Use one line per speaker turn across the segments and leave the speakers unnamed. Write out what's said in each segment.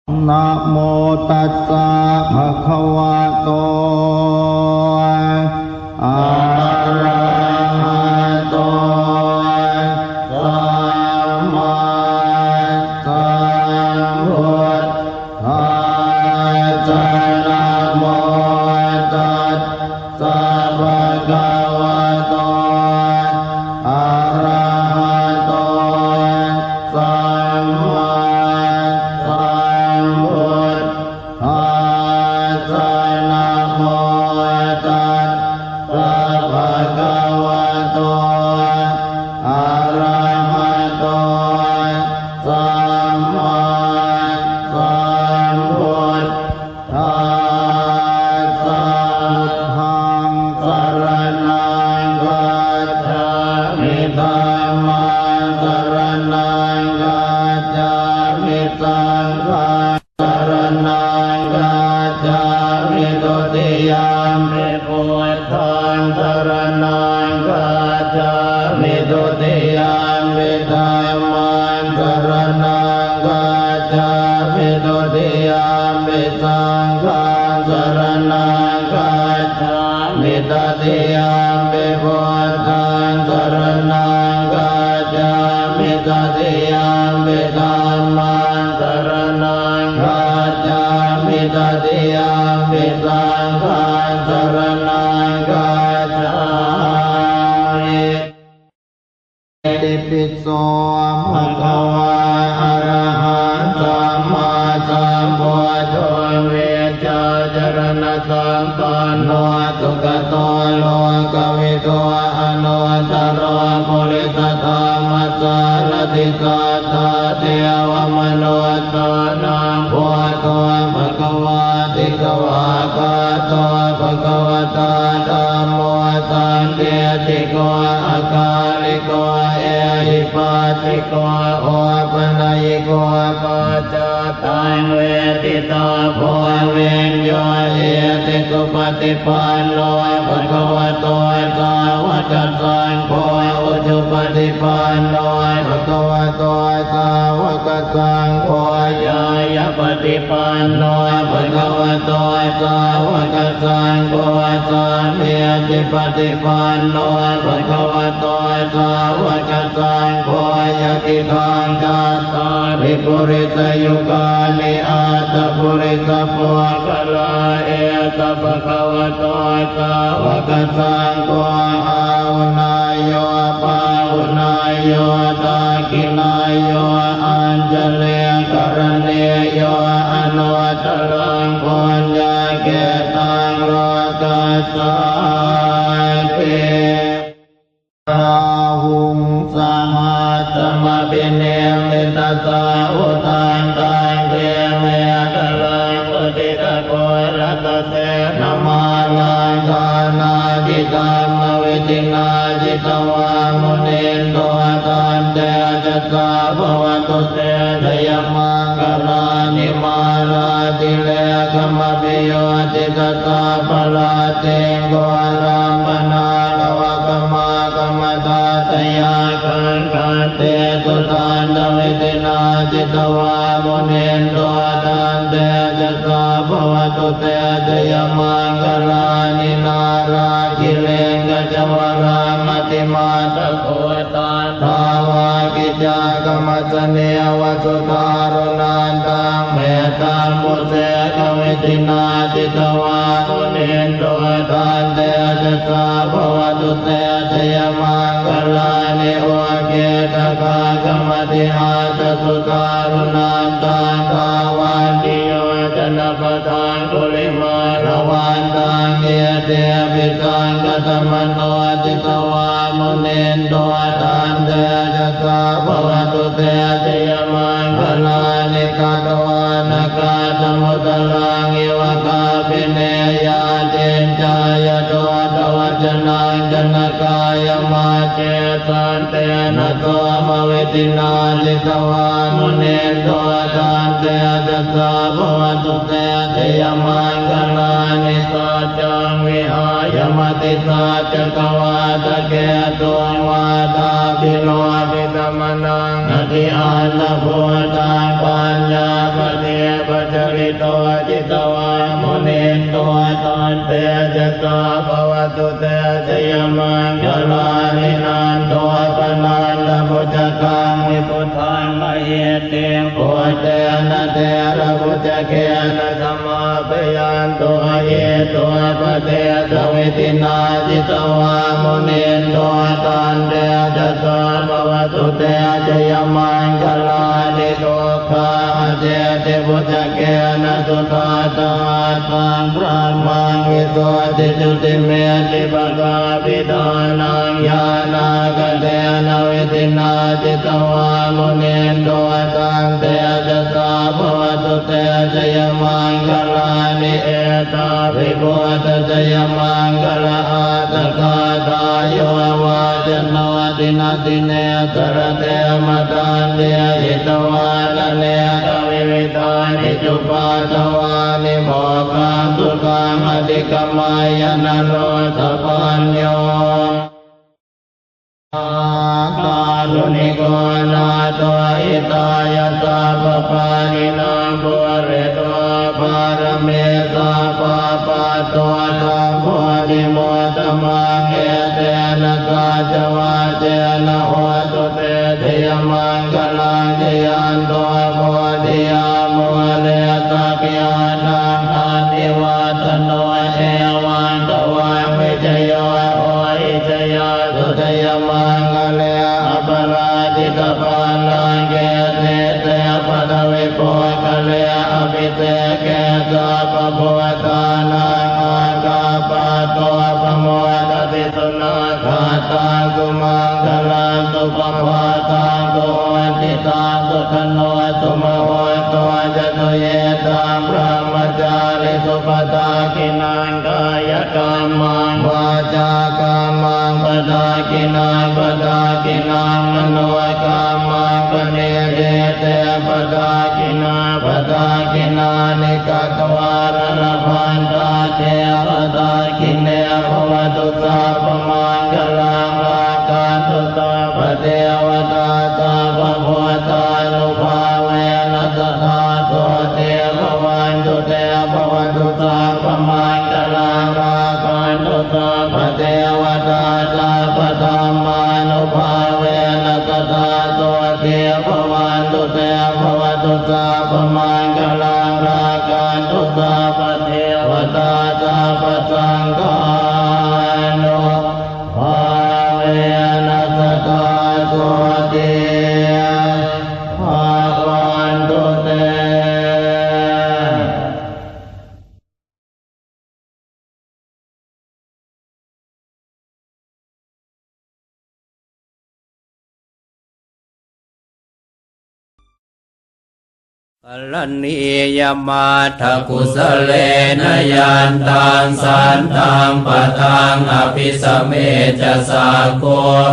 นะโมตัสสะภะคะวะโตอะระหะโตสัมมาสัมพุทธัสสะนะโมตัสสะภะคะวะโตอะระหะโตสัมมาสัมพุทธัสสะนะโมตัสสะภะคะวะโตอะระหะโตสัมมาสัมพุทธัสสะธังสรณังคัจฉามิธัมมังสรณังคัจฉามิสังฆังสรณังคัจฉามิตุติยามปิพุทธังสรณังคัจฉามิตุติยามปิธัมมังสรณังคัจฉามิตุติยามปิสังฆังสรณังคัจฉามิตติยามปิพุทธังสรณังคัจฉามิตติยามปิธัมมังสรณังคัจฉามิตติยามปิสังฆังสรณังคัจฉามิติปิโสภะคะวะอะระหะสัมมาสัมพุทโธเวชชาจรณะสัมปันโนสุขโตโลกวิโตอนุตตรปุริสธรรมสารติสัทธาเทวมนุษย์นาพุทโธภะคะวะติสวากาโตภะคะวะตาธัมโมสันติติโกอาคาลิโกเอหิปัสสิโกโอปนัยโกปัจจตังเวทิตาโพเวญโยเอติสุปฏิปันโนภะคะวะโตสาวกสังโฆอุชุปฏิปันโนภะคะวะโตสาวกสังโฆญาญปฏิปันโนภะคะวะโตสาวกสังโฆสัมมิติปฏิปันโนภะคะวะโตสาวกสังโฆยะติทังกัสสะภิปุริสยุกานิอาตปุริสปุกลาเอตภะคะวะโตสาวกสังโฆอาวุนายโยปาวุนายโยตากินายโยอัญเจเลกรเนโยอนุตตรังปุญญาเกตังโลกัสสะเตราหุงสัมมาสัมปิเนมิตสาวุตังตังเตเมตลังอุติตะโกรัตเสนมาลังทานาจิตามวิตินาจิตวามุนินโตตันเตจัสสะภวตุเตทยมังกลานิมาราติเลกมปิโยติตตาปลาเตโกรัมปนาลวะกมากมตาตยาคันคันเตตุตันตวิตินาจิตวามุนินโตตันเตจัสสะภวตุเตทยมังกลานินาราคิเลงกจวรามติมาตะโกตาทาวากิจากรรมสเนวสุตารุนันตังเมตังมุเสกวิตินาจิตวามุนินโตตันเตจัสสะภวตุเตชยมังกลานิโอเกตกากรรมติอาตสุตารุนันตังภาวันติโยจนะปะทังกุลิมาระวันตังเยเตปิสังกตมโนติตวามุนินโตตันเตจัสสะภวตุเตชยมังกลานิกาตวานากาตมุตลังอิวกาปิเนยาเจนจายโตตวัจนังจนกายมาเจตันเตนะโตมวิตินาจิตวามุนินโตตันเตจัสสะภวตุเตชยมังกลานิสัจจังวิหายมติสัจจกวาตะเกตุวาตาปิโลปิตมนังอธิอาตโพตังปัญญาปเทป ริโตจิตวามุนินโตตันเตจะตาภวตุเตชยมังคลานินันโตปนันตพุทธกังวิพุทธังมเหเตปุตเตนะเตระพุทธเกนะสัมมาปยันโตเยโตปเตสวิตินาจิตวามุนินโตตันเตจะตาภวตุเตชยมังคลานิโตคาเจติพุทธเกนะสุตาตาตังพระมังวิโสติจุติเมติปะกาปิตานังญาณากเตนะวิตินาจิตวามุนินโตตังเตจะตาภวตุเตชยมังคลานิเอตาภิพุทธชยมังคลาอาตกาตายโยวาจโนตินาติเนตระเตมตันเดหิตวาลเนตวิวิตานิจุปาตวานิโมกังสุขังอธิกมายนโรธปัญโยการุณิโกนาตัวอิตายาตาปปานินางบุเรตัวปารเมตาปาปาตัวตังโพธิโมตมังเอเตนะกาจวาเจนะโหตุเตเทยมังคลังเทยันตัวโพธิยามุเลตะกิยานังอานิวัตโนเอวันตวังวิจโยโออิจยาสุทยมังเลอปราจิตปาลังเกเตเตปะทวิโปกะเลอภิเตเกตาปะโพตานังอาคาปะโตปะโมตติสุนาคาตังกุมังคลังตุปภาตังตุวันติตังตุขโนตุมโหตุจตุเยตังพระมจาริสุปตากินังกายกรรมังวาจากรรมังปตากินังปตากินังมโนกรรมังปเนเดเตปตากินาปตากินานิกัตวารณพันตาเทปตากิเนภวตุสาปมังคลังราการตุตาปเทวตาตาปโพตานุภาเวนัสธาโตเทภวันตุเตภวตุสาปมังคลังราการตุตาปเทวตาตาปธรรมานุภาเวนัสธาโตเทภวันตุเตภวตุสาปมังคลังราการตุตาปเทวตาตาปสังฆานุภาเวนัสธาโตเทภวันตุเตกัลนียมาทกุสเลนยันตังสันตังปะทังอภิสเมจะสาโก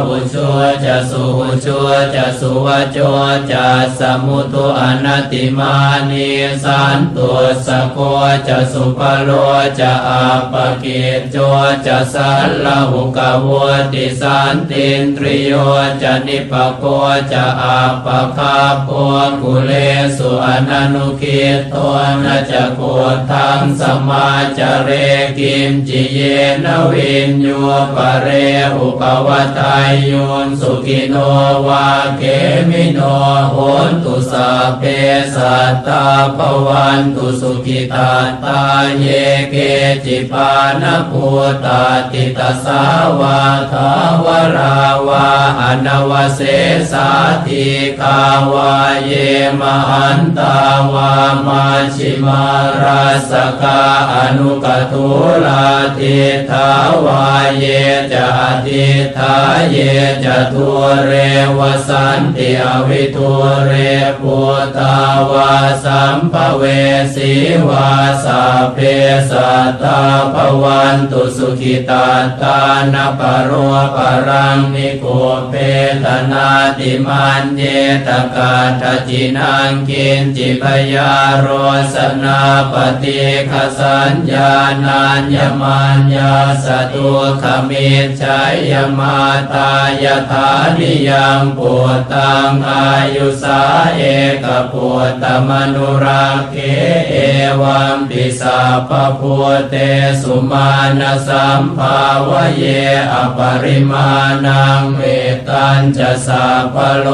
อุชัวจะสุอุชัวจะสุวโจจะสมุตุอนัตติมานิสันตุสโกจะสุปโลจะอาปกิจโจจะสัลลหุกวติสันตินตริโยจะนิปโกจะอาปคาโพกุเลสุอนันุกิตโตนะจะโกทังสมาจเรกิมจิเยนวินโยปะเรอุปวัตายโยนสุขิโนวาเกมิโนโหนตุสัพเพสัตตาภวันตุสุขิตาตาเยเกจิปานภูตาติตสาวาทาวราวาอนวเสสาธิกาวาเยมหันตาวามาชิมาราสกาอนุกตุลาทิทาวาเยจะทิทาเยจะทุเรวสันติอวิทุเรปุตาวาสัมภเวสีวาสาเพสัตตาภวันตุสุขิตาตานปโรปรังนิโกเพตนาติมันเยตกาทจินังกินจ
จิพยาโรสนาปฏิฆสัญญานัญญมัญญาสตุขมิจฉายมาตายถานิยังปุตตังอายุสาเอกปุตตมนุรักเขเอวัมปิสัพพพุเตสุมาณสัมภาวะเยอปริมาณังเวตัญจะสัพพโล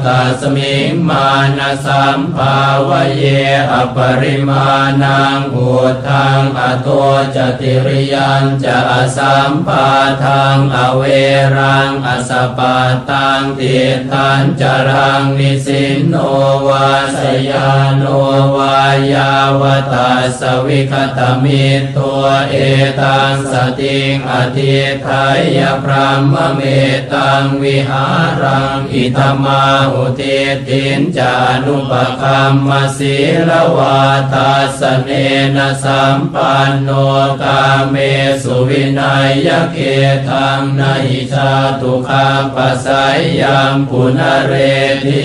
กัสมิงมาณสัมภาวะเยอปริมาณังอุทังอโตจติริยัญจะอสัมปาทังอเวรังอสปาตังติทันจรังนิสินโนวาสยานโนวายาวตัสสวิคตมิตัวเอตังสติงอธิไทยพระมเมตังวิหารังอิธมาหุติตินจานุปคัมมศีลวาทัสสเนนะสัมปันโนกาเมสุวินัยเกทังนะหิชาตุขาปัสสัยยังปุณเรทิ